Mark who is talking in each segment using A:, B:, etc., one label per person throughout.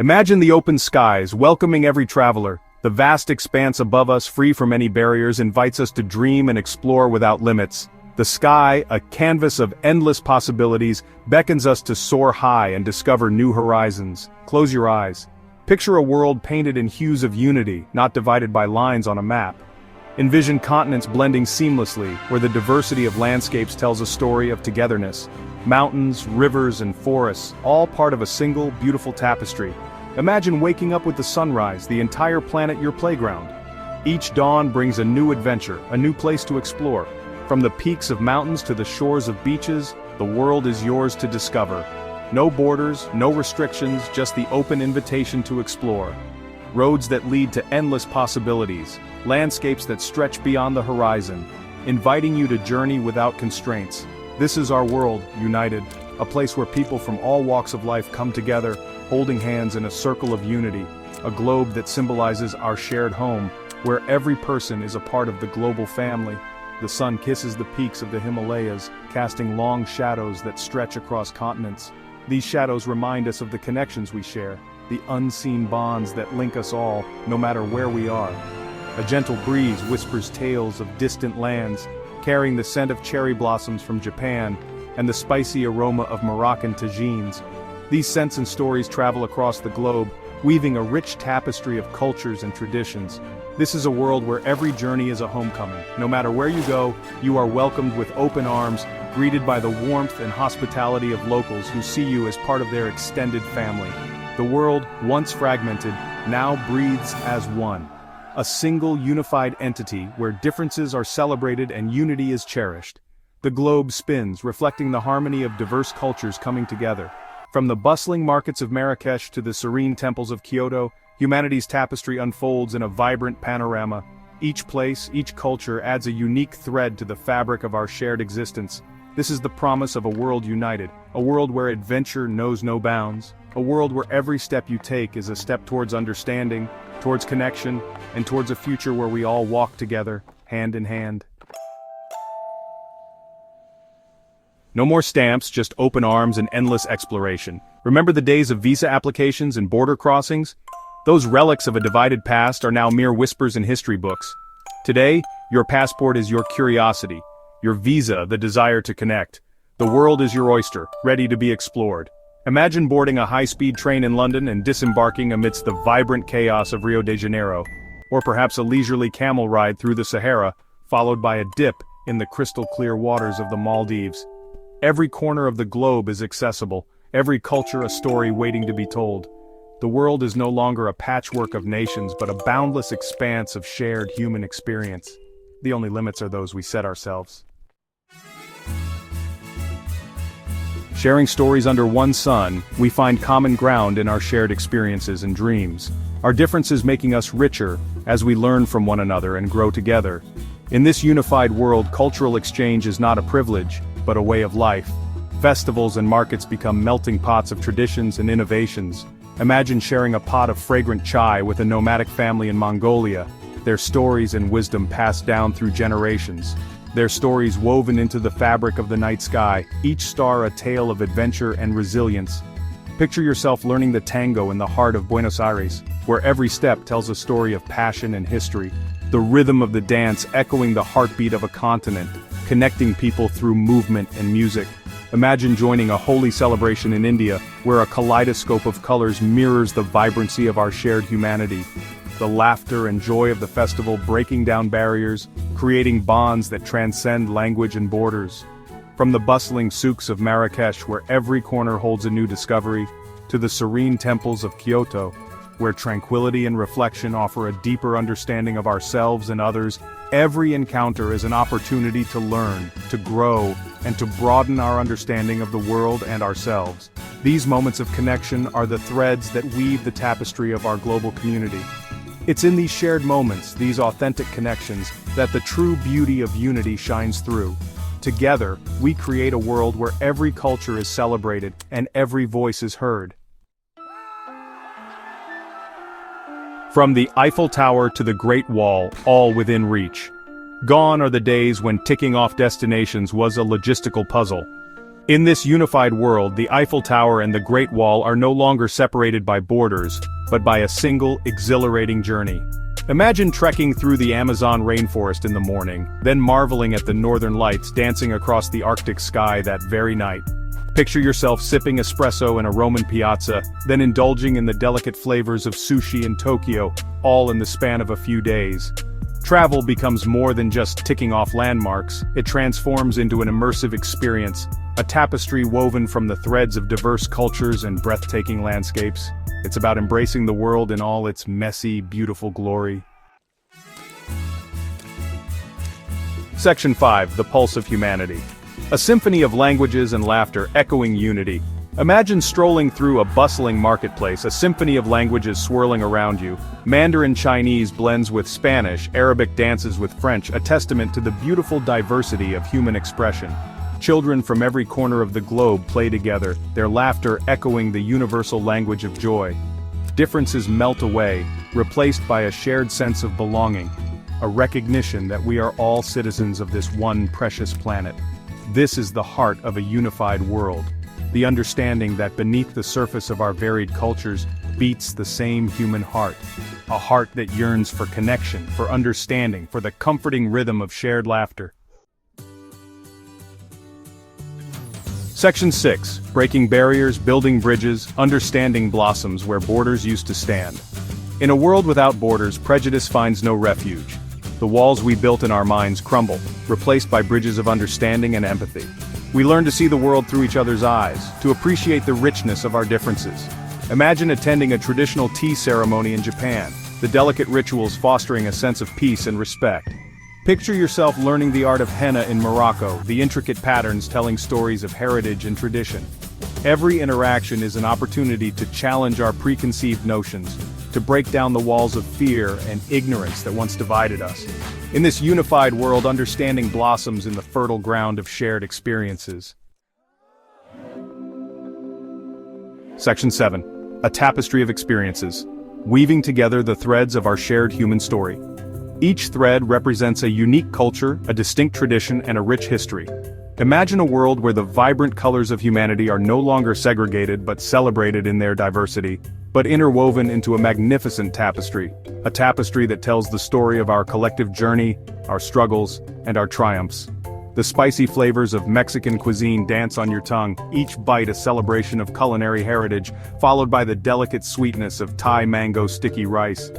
A: Imagine the open skies, welcoming every traveler. The vast expanse above us, free from any barriers, invites us to dream and explore without limits. The sky, a canvas of endless possibilities, beckons us to soar high and discover new horizons. Close your eyes. Picture a world painted in hues of unity, not divided by lines on a map. Envision continents blending seamlessly, where the diversity of landscapes tells a story of togetherness. Mountains, rivers, and forests, all part of a single, beautiful tapestry. Imagine waking up with the sunrise, the entire planet your playground. Each dawn brings a new adventure, a new place to explore. From the peaks of mountains to the shores of beaches, the world is yours to discover. No borders, no restrictions, just the open invitation to explore. Roads that lead to endless possibilities, landscapes that stretch beyond the horizon, inviting you to journey without constraints. This is our world, united, a place where people from all walks of life come together, holding hands in a circle of unity, a globe that symbolizes our shared home, where every person is a part of the global family. The sun kisses the peaks of the Himalayas, casting long shadows that stretch across continents. These shadows remind us of the connections we share, the unseen bonds that link us all, no matter where we are. A gentle breeze whispers tales of distant lands, carrying the scent of cherry blossoms from Japan, and the spicy aroma of Moroccan tagines. These scents and stories travel across the globe, weaving a rich tapestry of cultures and traditions. This is a world where every journey is a homecoming. No matter where you go, you are welcomed with open arms, greeted by the warmth and hospitality of locals who see you as part of their extended family. The world, once fragmented, now breathes as one. A single unified entity where differences are celebrated and unity is cherished. The globe spins, reflecting the harmony of diverse cultures coming together. From the bustling markets of Marrakesh to the serene temples of Kyoto, humanity's tapestry unfolds in a vibrant panorama. Each place, each culture adds a unique thread to the fabric of our shared existence. This is the promise of a world united, a world where adventure knows no bounds, a world where every step you take is a step towards understanding, towards connection, and towards a future where we all walk together, hand in hand. No more stamps, just open arms and endless exploration. Remember the days of visa applications and border crossings? Those relics of a divided past are now mere whispers in history books. Today, your passport is your curiosity, your visa the desire to connect. The world is your oyster, ready to be explored. Imagine boarding a high-speed train in London and disembarking amidst the vibrant chaos of Rio de Janeiro. Or perhaps a leisurely camel ride through the Sahara, followed by a dip in the crystal-clear waters of the Maldives. Every corner of the globe is accessible, every culture a story waiting to be told. The world is no longer a patchwork of nations but a boundless expanse of shared human experience. The only limits are those we set ourselves. Sharing stories under one sun, we find common ground in our shared experiences and dreams. Our differences making us richer as we learn from one another and grow together. In this unified world, cultural exchange is not a privilege, but a way of life. Festivals and markets become melting pots of traditions and innovations. Imagine sharing a pot of fragrant chai with a nomadic family in Mongolia, their stories and wisdom passed down through generations. Their stories woven into the fabric of the night sky, each star a tale of adventure and resilience. Picture yourself learning the tango in the heart of Buenos Aires, where every step tells a story of passion and history. The rhythm of the dance echoing the heartbeat of a continent, connecting people through movement and music. Imagine joining a holy celebration in India, where a kaleidoscope of colors mirrors the vibrancy of our shared humanity. The laughter and joy of the festival breaking down barriers, creating bonds that transcend language and borders. From the bustling souks of Marrakesh, where every corner holds a new discovery, to the serene temples of Kyoto, where tranquility and reflection offer a deeper understanding of ourselves and others, every encounter is an opportunity to learn, to grow, and to broaden our understanding of the world and ourselves. These moments of connection are the threads that weave the tapestry of our global community. It's in these shared moments, these authentic connections, that the true beauty of unity shines through. Together, we create a world where every culture is celebrated and every voice is heard. From the Eiffel Tower to the Great Wall, all within reach. Gone are the days when ticking off destinations was a logistical puzzle. In this unified world, the Eiffel Tower and the Great Wall are no longer separated by borders, but by a single, exhilarating journey. Imagine trekking through the Amazon rainforest in the morning, then marveling at the northern lights dancing across the Arctic sky that very night. Picture yourself sipping espresso in a Roman piazza, then indulging in the delicate flavors of sushi in Tokyo, all in the span of a few days. Travel becomes more than just ticking off landmarks, it transforms into an immersive experience, a tapestry woven from the threads of diverse cultures and breathtaking landscapes. It's about embracing the world in all its messy, beautiful glory. Section 5. The Pulse of Humanity. A symphony of languages and laughter echoing unity. Imagine strolling through a bustling marketplace, a symphony of languages swirling around you. Mandarin Chinese blends with Spanish, Arabic dances with French, a testament to the beautiful diversity of human expression. Children from every corner of the globe play together, their laughter echoing the universal language of joy. Differences melt away, replaced by a shared sense of belonging, a recognition that we are all citizens of this one precious planet. This is the heart of a unified world. The understanding that beneath the surface of our varied cultures beats the same human heart. A heart that yearns for connection, for understanding, for the comforting rhythm of shared laughter. Section 6. Breaking barriers, building bridges, understanding blossoms where borders used to stand. In a world without borders, prejudice finds no refuge. The walls we built in our minds crumble, replaced by bridges of understanding and empathy. We learn to see the world through each other's eyes, to appreciate the richness of our differences. Imagine attending a traditional tea ceremony in Japan, the delicate rituals fostering a sense of peace and respect. Picture yourself learning the art of henna in Morocco, the intricate patterns telling stories of heritage and tradition. Every interaction is an opportunity to challenge our preconceived notions, to break down the walls of fear and ignorance that once divided us. In this unified world, understanding blossoms in the fertile ground of shared experiences. Section 7. A tapestry of experiences. Weaving together the threads of our shared human story. Each thread represents a unique culture, a distinct tradition, and a rich history. Imagine a world where the vibrant colors of humanity are no longer segregated but celebrated in their diversity, but interwoven into a magnificent tapestry, a tapestry that tells the story of our collective journey, our struggles, and our triumphs. The spicy flavors of Mexican cuisine dance on your tongue, each bite a celebration of culinary heritage, followed by the delicate sweetness of Thai mango sticky rice.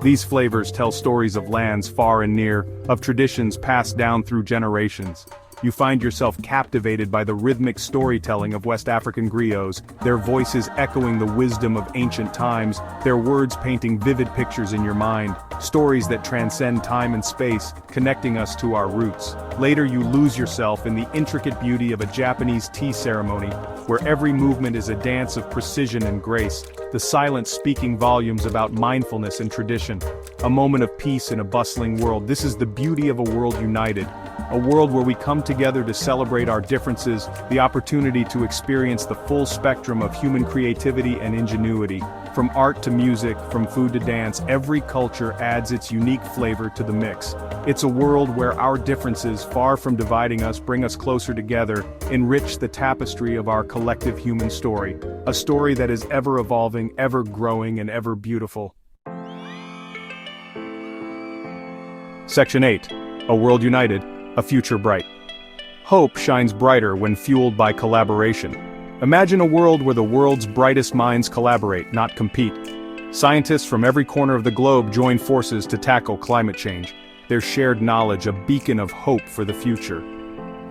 A: These flavors tell stories of lands far and near, of traditions passed down through generations. You find yourself captivated by the rhythmic storytelling of West African griots, their voices echoing the wisdom of ancient times, their words painting vivid pictures in your mind, stories that transcend time and space, connecting us to our roots. Later you lose yourself in the intricate beauty of a Japanese tea ceremony, where every movement is a dance of precision and grace, the silence speaking volumes about mindfulness and tradition. A moment of peace in a bustling world. This is the beauty of a world united. A world where we come together to celebrate our differences, the opportunity to experience the full spectrum of human creativity and ingenuity. From art to music, from food to dance, every culture adds its unique flavor to the mix. It's a world where our differences, far from dividing us, bring us closer together, enrich the tapestry of our collective human story. A story that is ever evolving, ever growing, and ever beautiful. Section 8. A World United. A future bright. Hope shines brighter when fueled by collaboration. Imagine a world where the world's brightest minds collaborate, not compete. Scientists from every corner of the globe join forces to tackle climate change, their shared knowledge a beacon of hope for the future.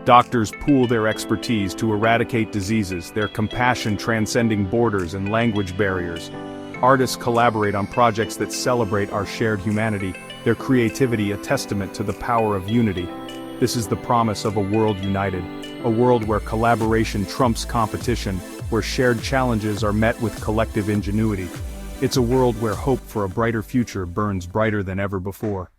A: Doctors pool their expertise to eradicate diseases, their compassion transcending borders and language barriers. Artists collaborate on projects that celebrate our shared humanity, their creativity a testament to the power of unity. This is the promise of a world united, a world where collaboration trumps competition, where shared challenges are met with collective ingenuity. It's a world where hope for a brighter future burns brighter than ever before.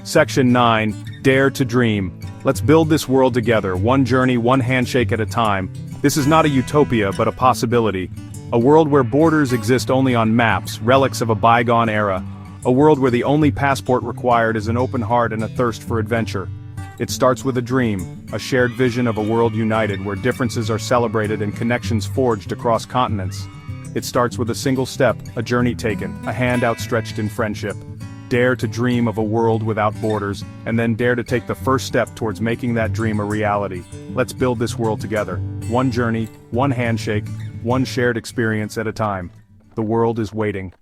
A: Section 9. Dare to dream. Let's build this world together, one journey, one handshake at a time. This is not a utopia, but a possibility. A world where borders exist only on maps, relics of a bygone era. A world where the only passport required is an open heart and a thirst for adventure. It starts with a dream, a shared vision of a world united where differences are celebrated and connections forged across continents. It starts with a single step, a journey taken, a hand outstretched in friendship. Dare to dream of a world without borders, and then dare to take the first step towards making that dream a reality. Let's build this world together. One journey, one handshake, one shared experience at a time. The world is waiting.